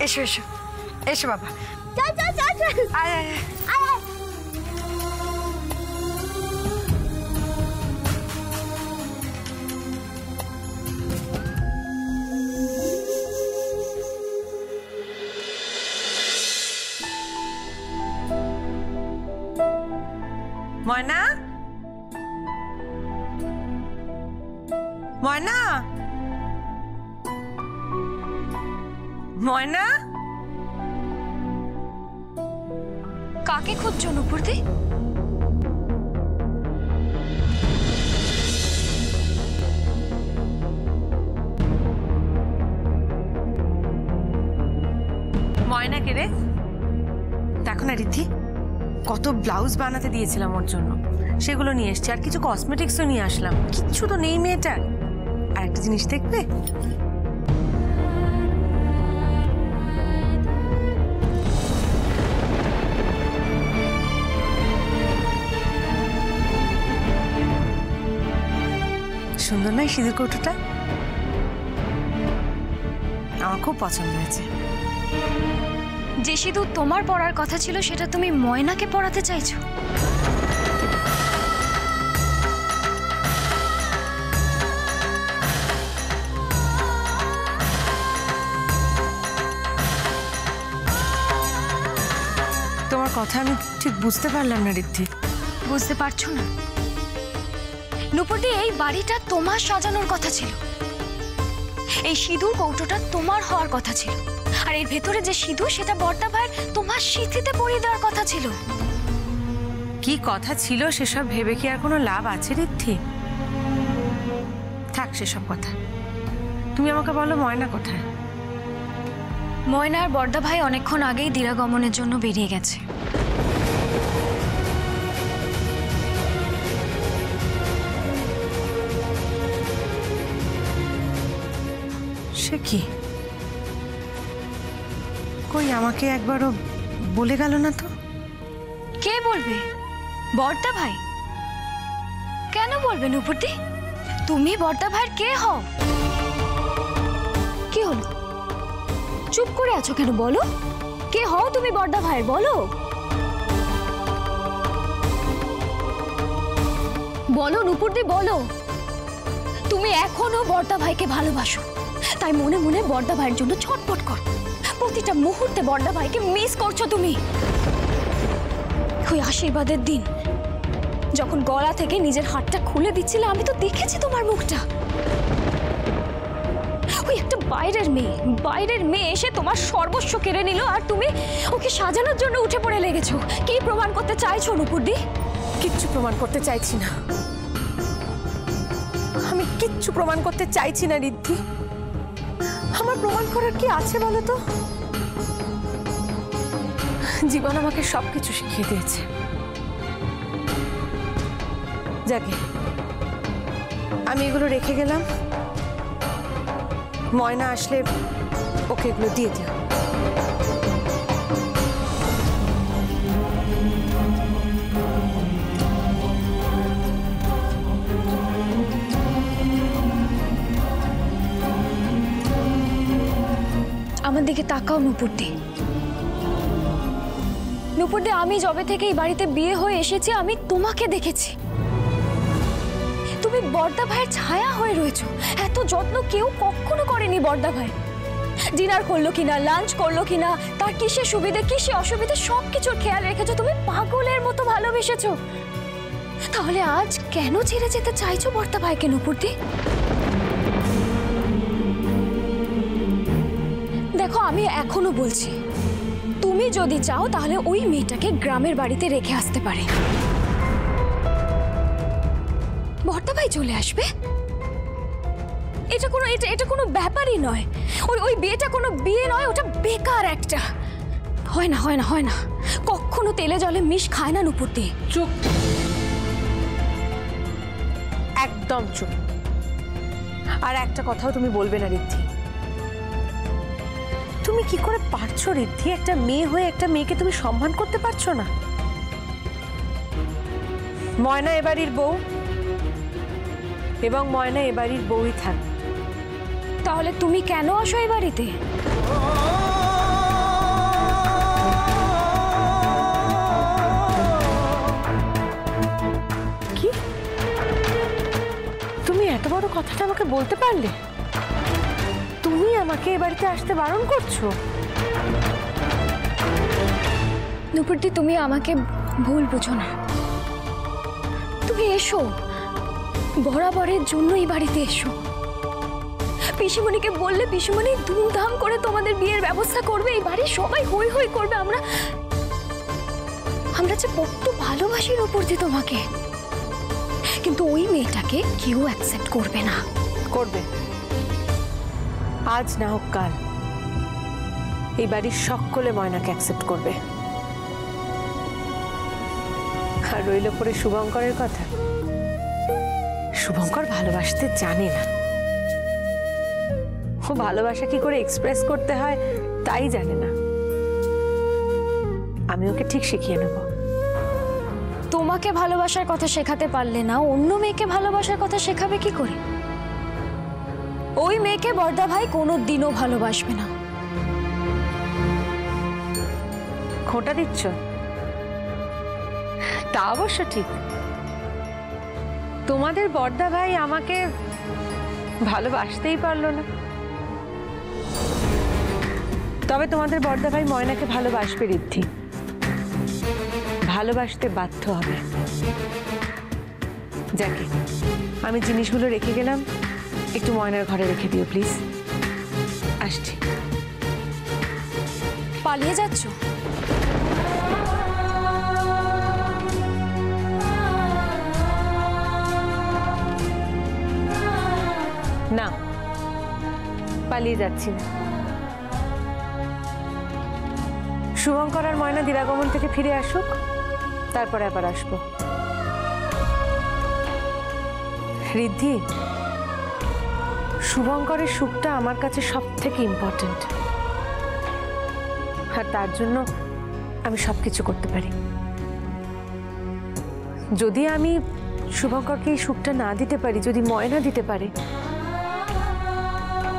এসো এসো এসো বাবা। চল চল চল চল, আয় আয় আয় আয়। ময়না, ময়না, ময়না। কাকে খুঁজছো নুপুরদি? ময়না কে রে? দেখো না রিদ্ধি, কত ব্লাউজ বানাতে দিয়েছিলাম ওর জন্য, সেগুলো নিয়ে এসছি। আর কিছু কসমেটিক্সও নিয়ে আসলাম। কিচ্ছু তো নেই মেয়েটার। আর একটা জিনিস দেখবে, সুন্দর নয় সিঁদুর কৌটোটা? আমার খুব পছন্দ হয়েছে। যে সিঁদুর তোমার পরার কথা ছিল সেটা তুমি ময়নাকে পরাতে চাইছো? তোমার কথা আমি ঠিক বুঝতে পারলাম না রিদ্ধি। বুঝতে পারছো না? নুপুরদি, এই বাড়িটা তোমার সাজানোর কথা ছিল, এই সিঁদুর কৌটোটা তোমার হওয়ার কথা ছিল, আর এর ভেতরে যে সিঁদুর সেটা বড়দা ভাইয়ের তোমার সিঁথিতে পরিয়ে দেওয়ার কথা ছিল। কি কথা ছিল সেসব ভেবে কি আর কোনো লাভ আছে রিদ্ধি? থাক সেসব কথা। তুমি আমাকে বলো ময়না কোথায়? ময়না আর বড়দা ভাই অনেকক্ষণ আগেই দিরাগমনের জন্য বেরিয়ে গেছে। সে কি? কই আমাকে একবারও বলে গেল না তো? কে বলবে? বড়দা ভাই। কেন বলবে নুপুরদি? তুমি বড়দা ভাইয়ের কে হও? কি হলো, চুপ করে আছো কেন? বলো, কে হও তুমি বড়দা ভাইয়ের? বলো বলো নুপুরদি, বলো। তুমি এখনো বড়দা ভাইকে ভালোবাসো, তাই মনে মনে বড়দা ভাইয়ের জন্য ছটফট কর। প্রতিটা মুহূর্তে বড়দা ভাইকে মিস করছো তুমি। ওই আশীর্বাদের দিন যখন গলা থেকে নিজের হাতটা খুলে দিচ্ছিলে, আমি তো দেখেছি তোমার মুখটা। ওই একটা বাইরের মেয়ে এসে তোমার সর্বস্ব কেড়ে নিল, আর তুমি ওকে সাজানোর জন্য উঠে পড়ে লেগেছো। কি প্রমাণ করতে চাইছো নুপুরদি? কিচ্ছু প্রমাণ করতে চাইছি না। আমি কিচ্ছু প্রমাণ করতে চাইছি না রিদ্ধি। আমার প্রমাণ করার কি আছে বলো তো? জীবন আমাকে সবকিছু শিখিয়ে দিয়েছে। যাকে আমি এগুলো রেখে গেলাম, ময়না আসলে ওকে এগুলো দিয়ে দিও। আমার দিকে তাকাও নুপুরদি। নুপুরদি, আমি যবে থেকে এই বাড়িতে বিয়ে হয়ে এসেছি আমি তোমাকে দেখেছি। তুমি বড়দা ভাইয়ের ছায়া হয়ে রয়েছো। এত যত্ন কেউ কখনো করেনি বড়দা ভাই। ডিনার করলো কিনা, লাঞ্চ করলো কিনা, তার কিসে সুবিধে কিসে অসুবিধে সবকিছুর খেয়াল রেখেছো। তুমি পাগলের মতো ভালোবেসেছো। তাহলে আজ কেন ছেড়ে যেতে চাইছো বড়দা ভাইকে নুপুরদি? দেখো, আমি এখনো বলছি, তুমি যদি চাও তাহলে ওই মেয়েটাকে গ্রামের বাড়িতে রেখে আসতে পারে। বড়দা ভাই চলে আসবে, এটা কোনো ব্যাপারই নয়। ওই বিয়েটা কোনো বিয়ে নয়, ওটা বেকার একটা। হয় না, কখনো তেলে জলে মিশ খায় না নুপুরদি। চুপ, একদম চুপ। আর একটা কথাও তুমি বলবে না রিদ্ধি। তুমি কি করে পারছো রিদ্ধি? একটা মেয়ে হয়ে একটা মেয়েকে তুমি সম্মান করতে পারছো না? ময়না এবাড়ির বউ, এবং ময়না এবাড়ির বউই থাকবে। তাহলে তুমি কেন আসো এই বাড়িতে? আমাকে বলতে পারলে? তুমি আমাকে এ বাড়িতে আসতে বারণ করছো? নুপুরদি, তুমি আমাকে ভুল বুঝো না। তুমি এসো, বরাবরের জন্য এই বাড়িতে এসো। পিসিমণিকে বললে পিসিমণি ধুমধাম করে তোমাদের বিয়ের ব্যবস্থা করবে, এই বাড়ির সবাই হই হই করবে। আমরা যে বড্ড ভালোবাসি নুপুরদি তোমাকে, কিন্তু ওই মেয়েটাকে কেউ অ্যাকসেপ্ট করবে না। করবে, আজ না হোক কাল এই বাড়ির সকলে ময়নাকে অ্যাকসেপ্ট করবে। আর রইল পরে শুভঙ্করের কথা। শুভঙ্কর ভালোবাসতে জানে না, ও ভালোবাসা কি করে এক্সপ্রেস করতে হয় তাই জানে না। আমি ওকে ঠিক শিখিয়ে নেব। তোমাকে ভালোবাসার কথা শেখাতে পারলে না, অন্য মেয়েকে ভালোবাসার কথা শেখাবে কি করে? ওই মেয়েকে বর্দা ভাই কোনোদিনও ভালোবাসবে না। খোঁটা দিচ্ছ? তা অবশ্য ঠিক। তোমাদের বর্দা ভাই আমাকে ভালোবাসতেই পারলো না, তবে তোমাদের বর্দা ভাই ময়নাকে ভালোবাসবে ঋদ্ধি, ভালোবাসতে বাধ্য হবে। যাকে আমি জিনিসগুলো রেখে গেলাম, একটু ময়নার ঘরে রেখে দিও প্লিজ। আসছি। পালিয়ে যাচ্ছ? না, পালিয়ে যাচ্ছি না। শুভঙ্কর আর ময়না দিরাগমন থেকে ফিরে আসুক, তারপরে আবার আসবো। ঋদ্ধি, শুভঙ্করের সুখটা আমার কাছে সব থেকে ইম্পর্টেন্ট, আর তার জন্য আমি সবকিছু করতে পারি। যদি আমি শুভঙ্করকে এই সুখটা না দিতে পারি, যদি ময়না দিতে পারে,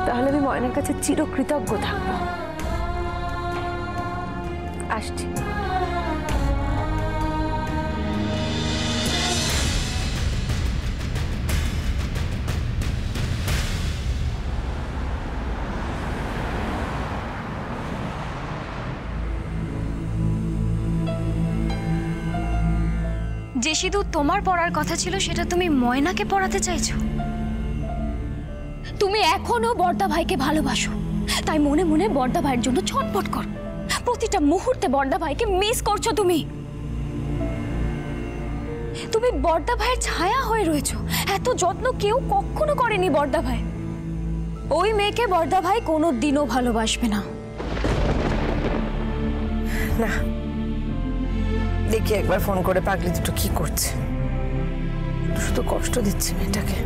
তাহলে আমি ময়নার কাছে চিরকৃতজ্ঞ থাকবো। আসছি। যে সিঁদুর তোমার পড়ার কথা ছিল সেটা তুমি ময়নাকে পড়াতে চাইছো? তুমি এখনো বর্দা ভাইকে ভালোবাসো, তাই মনে মনে বর্দা ভাইয়ের জন্য ছটফট করো। প্রতিটা মুহূর্তে বর্দা ভাইকে মিস করছো। তুমি বর্দা ভাইয়ের ছায়া হয়ে রয়েছো। এত যত্ন কেউ কখনো করেনি বর্দা ভাই। ওই মেয়েকে বর্দা ভাই কোনোদিনও ভালোবাসবে না। না, দেখি একবার ফোন করে পাগলি দুটো কি করছে। শুধু কষ্ট দিচ্ছে মেয়েটাকে।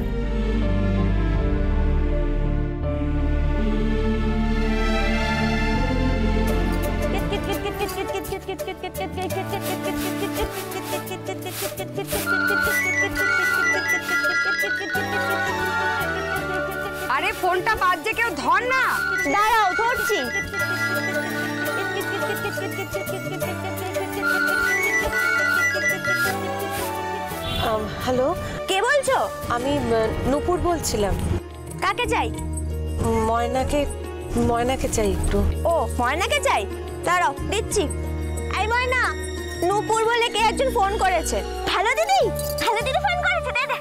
আরে ফোনটা বাজছে, কেউ ধর না। দাঁড়াও, ধরছি। হ্যালো, কে বলছো? আমি নূপুর বলছিলাম। কাকে চাই? ময়নাকে চাই একটু। ও, ময়নাকে চাই? দাঁড়াও, দিচ্ছি। এই ময়না, নূপুর বলে কে একজন ফোন করেছে। হ্যালো দিদি, হ্যালো দিদি ফোন করেছে। দে দে।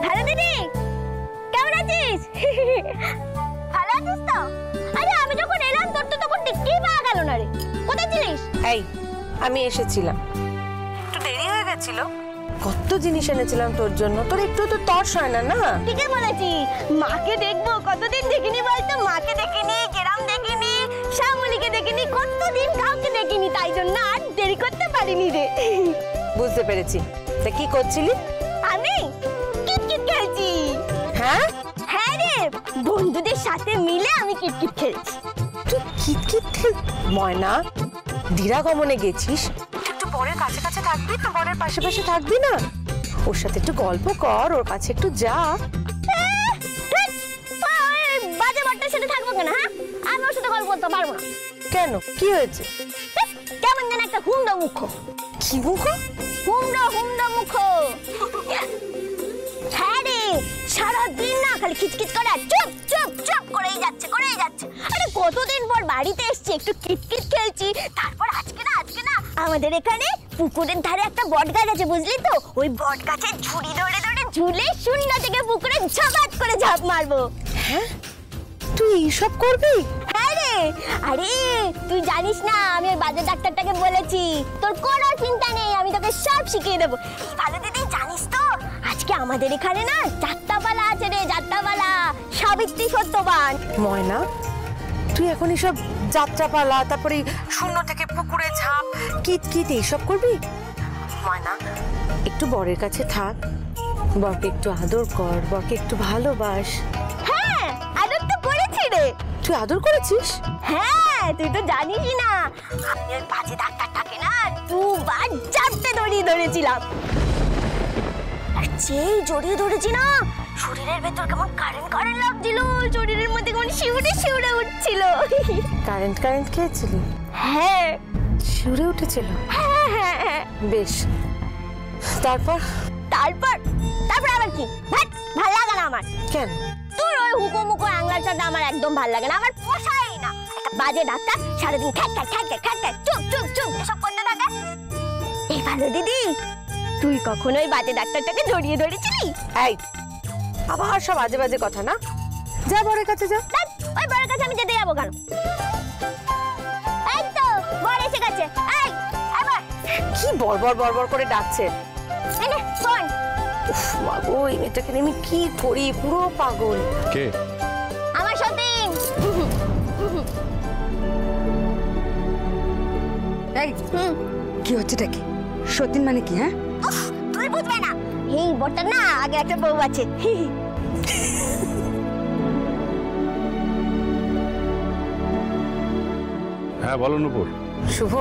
হ্যালো দিদি, কেমন আছিস? ভালো আছিস তো? আরে আমি যখন এলাম তোর তো তখন টিকতেই পাওয়া গেল না রে। কোথায় ছিলিস? এই, আমি এসেছিলাম, একটু দেরি হয়ে গেছিল। কত জিনিস এনেছিলাম তোর জন্য, তোর একটু তো তর্স হয় না। না ঠিকই বলেছিস। মাকে দেখবো, কতদিন দেখিনি বলতো। মাকে দেখিনি, কেরাম দেখিনি, শ্যামলীকে দেখিনি, কতদিন কাউকে দেখিনি, তাই জন্য আর দেরি করতে পারিনি রে। বুঝতে পেরেছি। তা কি করছিলি? আমি কিটকিট খেলছি। হ্যাঁ হ্যাঁ রে, বন্ধুদের সাথে মিলে আমি কিটকিট খেলছি। তুই কিটকিট খেল? ময়না, দিরাগমনে গেছিস, একটু বরের কাছে কাছে থাকবি তো, বরের পাশে পাশে থাকবি না? ওর সাথে একটু গল্প কর, ওর কাছে একটু যা। বাজে বাট্টার সাথে থাকবো কেন? হ্যাঁ, আমি ওর সাথে গল্প করতে পারবো না। কেন, কি হয়েছে? কেমন যেন একটা হুমড়া মুখ। কি মুখ? হুমড়া মুখ। হ্যাঁ রে, সারাদিন না খালি খিচখিচ করে আর চুপ চুপ চুপ করেই যাচ্ছে আরে কতদিন পর বাড়িতে এসেছি একটু কিটকিট খেলছি তারপর আজকে না আমাদের এখানে পুকুরের ধারে একটা বট গাছ আছে বুঝলি তো ওই বট গাছের ঝুড়ি ধরে ঝুলে শূন্য থেকে পুকুরে ঝাপাত করে ঝাঁপ মারবো। হ্যাঁ তুই এইসব করবি? হ্যাঁ রে, আরে তুই জানিস না আমি ওই বাজে ডাক্তারটাকে বলেছি তোর কোনো চিন্তা নেই আমি তোকে সব শিখিয়ে দেবো। ভালো দিদি জানিস তো আজকে আমাদের এখানে না যাত্রাপালা আছে রে, যাত্রাপালা সাবিত্রী সত্যবান। ময়না তুই এখন এসব যাত্রাপালা তারপরে শূন্য থেকে পুকুরে ঝাঁপ কিট এইসব করবি? ময়না একটু বরের কাছে থাক, বরকে একটু আদর কর, বরকে একটু ভালোবাস। হ্যাঁ আদর তো করেছি রে। তুই আদর করেছিস? হ্যাঁ তুই তো জানিসই না আমি ওই বাজে ডাক্তারটাকে না দুবার চারটে দড়িয়ে ধরেছিলাম আর যেই জড়িয়ে ধরেছি না শরীরের ভেতর কেমন কারেন্ট লাগছিল, শরীরের মধ্যে কেমন শিউরে উঠছিল। কারেন্ট খেয়েছিলি? হ্যাঁ শিউরে উঠেছিল? হ্যাঁ বেশ, তারপর আবার কি ভাল লাগে না আমার। কেন? তোর ওই হুকো অ্যাংলার সাথে আমার একদম ভাল লাগে না, আমার পোষাই না। একটা বাজে ডাক্তার সারাদিন খ্যাক চুপ এসব করতে থাকে। এই ভালো দিদি তুই কখনো ওই বাজে ডাক্তারটাকে জড়িয়ে ধরেছিলি? এই আবার সব বাজে কথা না, যা বরের কাছে যা। ওই বরের কাছে আমি যেতে যাবো কেন? এই তো বর এসে গেছে। এই এবার কি বড় করে ডাকছে। এনে ফোন। উফ মাগো, এই মেয়েটাকে নিয়ে আমি কি করি, পুরো পাগল। কে? আমার সতীন। এই কি হচ্ছেটা কি? সতীন মানে কি? হ্যাঁ উফ, তুই বুঝবে না এই বরটা না আগে একটা বউ আছে। হ্যাঁ বলো নূপুর। শুভ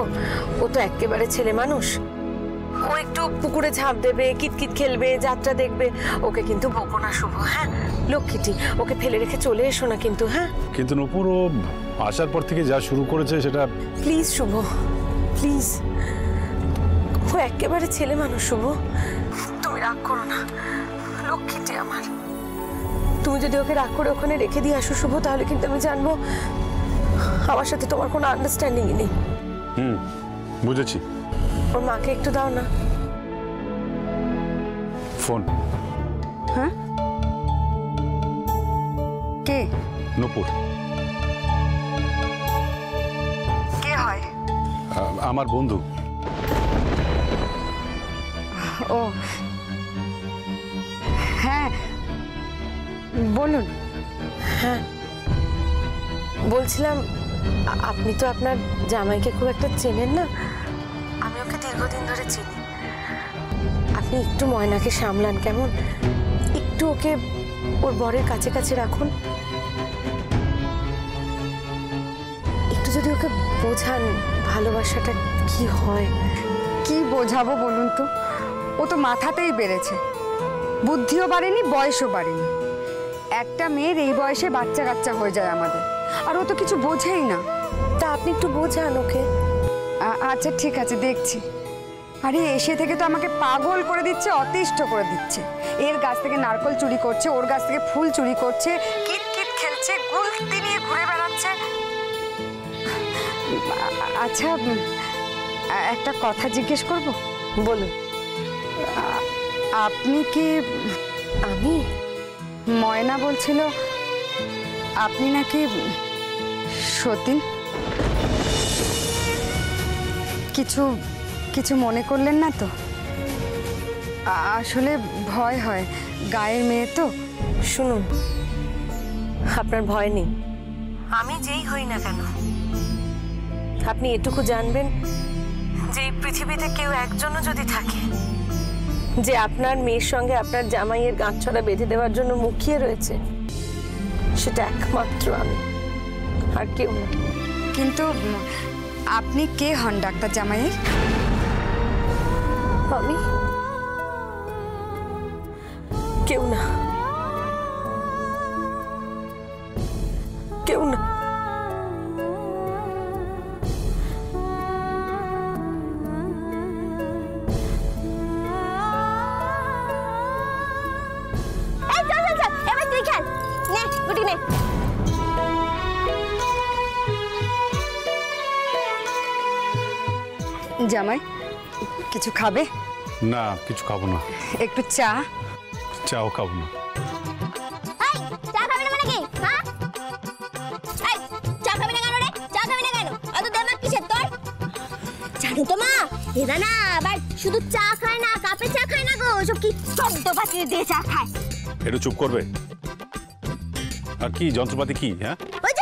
ও তো একেবারে ছেলে মানুষ, ও একটু পুকুরে ঝাঁপ দেবে, কিতকিত খেলবে, যাত্রা দেখবে, ওকে কিন্তু বকো না শুভ। হ্যাঁ লক্ষ্মীটি, ওকে ফেলে রেখে চলে এসো না কিন্তু। হ্যাঁ কিন্তু নূপুর ও আসার পর থেকে যা শুরু করেছে সেটা। প্লিজ শুভ প্লিজ, ও একেবারে ছেলে মানুষ শুভ, তুমি রাগ করো না। লক্ষ্মীটি আমার, তুমি যদি ওকে রাগ করে ওখানে রেখে দিয়ে আসো শুভ, তাহলে কিন্তু আমি জানবো আমার সাথে তোমার কোনো আন্ডারস্ট্যান্ডিংই নেই। বুঝেছি। ওর মাকে একটু দাও না ফোন। হ্যাঁ কে? নূপুর। কে হয়? আমার বন্ধু। ও হ্যাঁ বলুন। হ্যাঁ বলছিলাম আপনি তো আপনার জামাইকে খুব একটা চেনেন না, আমি ওকে দীর্ঘদিন ধরে চিনি। আপনি একটু ময়নাকে সামলান কেমন, একটু ওকে ওর বরের কাছে রাখুন, একটু যদি ওকে বোঝান ভালোবাসাটা কি হয়। কি বোঝাবো বলুন তো? ও তো মাথাতেই বেড়েছে, বুদ্ধিও বাড়েনি, বয়সও বাড়েনি। একটা মেয়ের এই বয়সে বাচ্চা কাচ্চা হয়ে যায় আমাদের, আর ও তো কিছু বোঝেই না। তা আপনি একটু বোঝান ওকে। আচ্ছা ঠিক আছে দেখছি। আরে এসে থেকে তো আমাকে পাগল করে দিচ্ছে, অতিষ্ঠ করে দিচ্ছে। এর গাছ থেকে নারকল চুরি করছে, ওর গাছ থেকে ফুল চুরি করছে, কিট খেলছে, গুলতি নিয়ে ঘুরে বেড়াচ্ছে। আচ্ছা একটা কথা জিজ্ঞেস করব? বলুন। আপনি কি? আমি? ময়না বলছিল আপনি নাকি সতীন। কিছু মনে করলেন না তো? আসলে ভয় হয়, গায়ের মেয়ে তো। শুনুন, আপনার ভয় নেই, আমি যেই হই না কেন আপনি এটুকু জানবেন যে এই পৃথিবীতে কেউ একজনও যদি থাকে যে আপনার মেয়ের সঙ্গে আপনার জামাইয়ের গাঁটছড়া বেঁধে দেওয়ার জন্য মুখিয়ে রয়েছে, সেটা একমাত্র আমি, আর কেউ না। কিন্তু আপনি কে হন ডাক্তার জামাইয়ের? আমি কেউ না, কেউ না। এই চল জামাই কিছু খাবে? না কিছু খাবো না। একটু চা? চাও খাবো না। এই চা খাবি না মানে কি? হ্যাঁ এই চা খাবি না কেন রে? চা খাবি না কেন? অত দেমাক কিসের তোর? জানো তো মা, এরা না আবার শুধু চা খায় না, কাপে চা খায় না গো, সব কি শব্দপাতি দিয়ে চা খায়। একটু চুপ করবে? আর কি যন্ত্রপাতি কি? হ্যাঁ ওই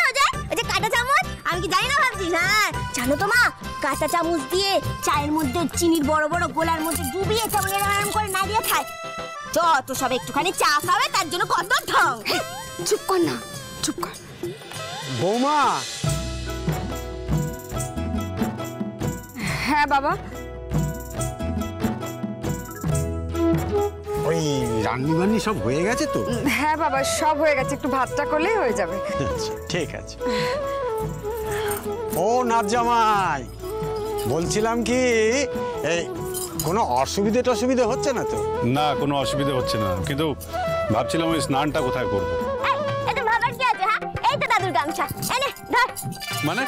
যে কাঁটা চামচ, আমি কি জানি না ভাবছিস? হ্যাঁ জানো তো মা, কাঁটা চামচ দিয়ে চায়ের মধ্যে চিনির বড় বড় গোলার মধ্যে ডুবিয়ে কেমন এরকম করে নাড়িয়ে খায়। যত সব একটুখানি চা খাবে তার জন্য কত ঢং। চুপ কর না, চুপ কর। বৌমা, হ্যাঁ বাবা। ওই রান্নিবান্নি সব হয়ে গেছে তো? হ্যাঁ বাবা, সব হয়ে গেছে, একটু ভাতটা করলেই হয়ে যাবে। আচ্ছা, ঠিক আছে। ও নাথ জামাই, বলছিলাম কি এই কোনো অসুবিধে হচ্ছে না তো? না কোনো অসুবিধা হচ্ছে না, কিন্তু ভাবছিলাম ওই স্নানটা কোথায় করবো। এই এটা ভাবার কি আছে? হ্যাঁ এই তো দাদুর গামছা, এনে ধর। মানে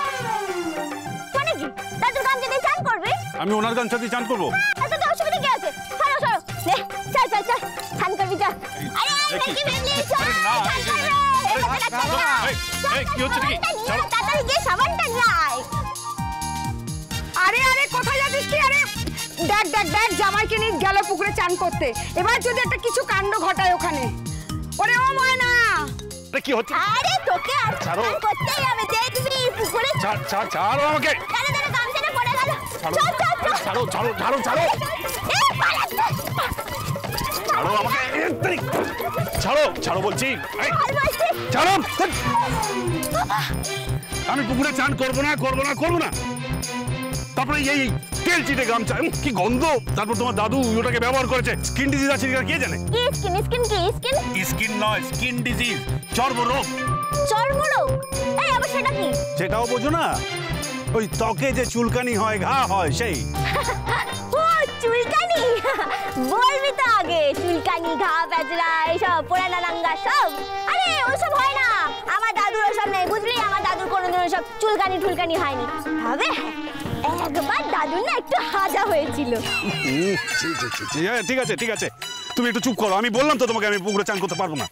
মানে কি? দাদুর গামছা দিয়ে চান করবি? আমি ওনার গামছা দিয়ে চান করবো? এত তো অসুবিধা কি আছে? সরো সরো, নে চল চল চল, চান করবি চল। আরে এই কি? কি ফ্যামিলি চল, আরে না, চান করবে। এই কথা লাগছে না। এই কি হচ্ছে নাকি? ছাড়ো। তাড়াতাড়ি গিয়ে সাবানটা নিয়ে আয়। আরে আরে কোথায় যাচ্ছিস কি? আরে দেখ দেখ দেখ, জামাইকে নিয়ে গেল পুকুরে চান করতে, এবার যদি একটা কিছু কাণ্ড ঘটায় ওখানে। ওরে ও ময়না, কি হচ্ছে? আরে তোকে আর ছাড়ো। চান করতেই হবে, দেখবি পুকুরে। ছাড়ো আমাকে। দাঁড়া দাঁড়া, গামছাটা পড়ে গেল। ছাড়ো চল চল চল। ছাড়ো এই পালাচ্ছে। ছাড়ো আমাকে। ছাড়ো বলছি। এই, আর বলছি, ছাড়ো। আমি পুকুরে চান করবো না। তারপরে এই তেল চিটে গামছা, কি গন্ধ। তারপর তোমার দাদু ওটাকে ব্যবহার করেছে। স্কিন ডিজিজ আছে কিনা কে জানে? কি স্কিন কি স্কিন? স্কিন নয়, স্কিন ডিজিজ, চর্মরোগ। চর্মরোগ? এই আবার সেটা কি? সেটাও বোঝো না? ওই ত্বকে যে চুলকানি হয়, ঘা হয়, সেই। ও চুলকানি, বলবি তো আগে। চুলকানি, ঘা, প্যাচরা, এইসব পোড়ানা নাঙ্গা সব। আরে ওইসব হয় না, আমার দাদুর ওসব নেই বুঝলি। আমার দাদুর কোনোদিন ওসব চুলকানি হয়নি। তবে একবার দাদুর না একটু হাজা হয়েছিল। ঠিক আছে তুমি একটু চুপ করো। আমি বললাম তো তোমাকে আমি পুকুরে চান করতে পারবো না।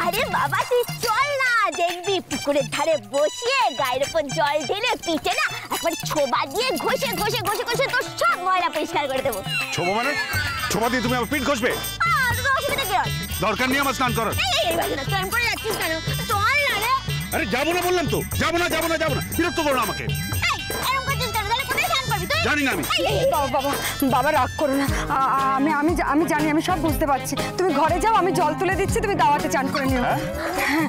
আরে বাবা তুই চল না, দেখবি পুকুরের ধারে বসিয়ে গায়ের উপর জল ঢেলে পিঠে না একবার ছোবা দিয়ে ঘষে তোর সব ময়লা পরিষ্কার করে দেবো। ছোবা মানে? ছোবা দিয়ে তুমি আমার পিঠ ঘষবে? তোর অসুবিধা কি হয়? দরকার নেই আমার স্নান করার। এইভাবে না প্ল্যান করে যাচ্ছিস কেন? চল না রে। আরে যাবো না বললাম তো, যাবো না। বিরক্ত করো না আমাকে। এরকম করছিস কেন? তাহলে কোথায় স্নান করবি তুই? জানি না আমি। বাবা রাগ করো না। আমি জানি, আমি সব বুঝতে পারছি। তুমি ঘরে যাও, আমি জল তুলে দিচ্ছি, তুমি দাওয়াতে চান করে নিও। হ্যাঁ,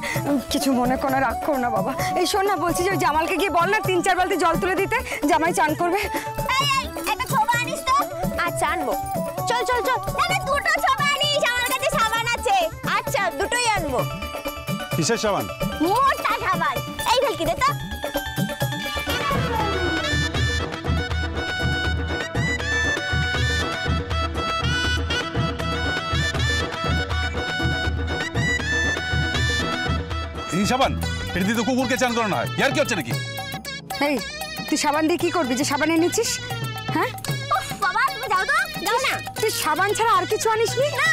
কিছু মনে করো না, রাগ করো না বাবা। এই শোন না, বলছি যে ওই জামালকে গিয়ে বল না 3-4 বালতি জল তুলে দিতে, জামাই চান করবে। একটা ছোবা আনিস তো। আচ্ছা আনবো, চল না দুটো ছোবা আনিস, আমার কাছে সাবান আছে। আচ্ছা দুটোই আনবো। কিসের সাবান? মোটা সাবান। এই ভেলকি দে তো। এই সাবান? এটা দিয়ে তো কুকুরকে চান করানো হয়। ইয়ার কি হচ্ছে নাকি? এই তুই সাবান দিয়ে কি করবি যে সাবান এনেছিস? হ্যাঁ উফ বাবা তুমি যাও তো, যাও না। তুই সাবান ছাড়া আর কিছু আনিসনি? না।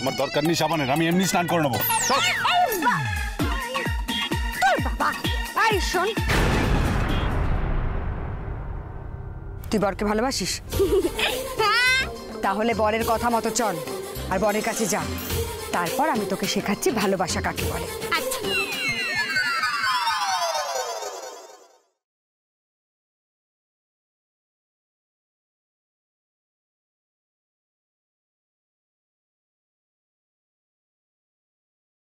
আমার দরকার নেই সাবানের, আমি এমনি স্নান করে নেবো। চল। তোর বাবা। এই শোন, তুই বরকে ভালোবাসিস? হ্যাঁ। তাহলে বরের কথা মতো চল আর বরের কাছে যা। তারপর আমি তোকে শেখাচ্ছি ভালোবাসা কাকে বলে।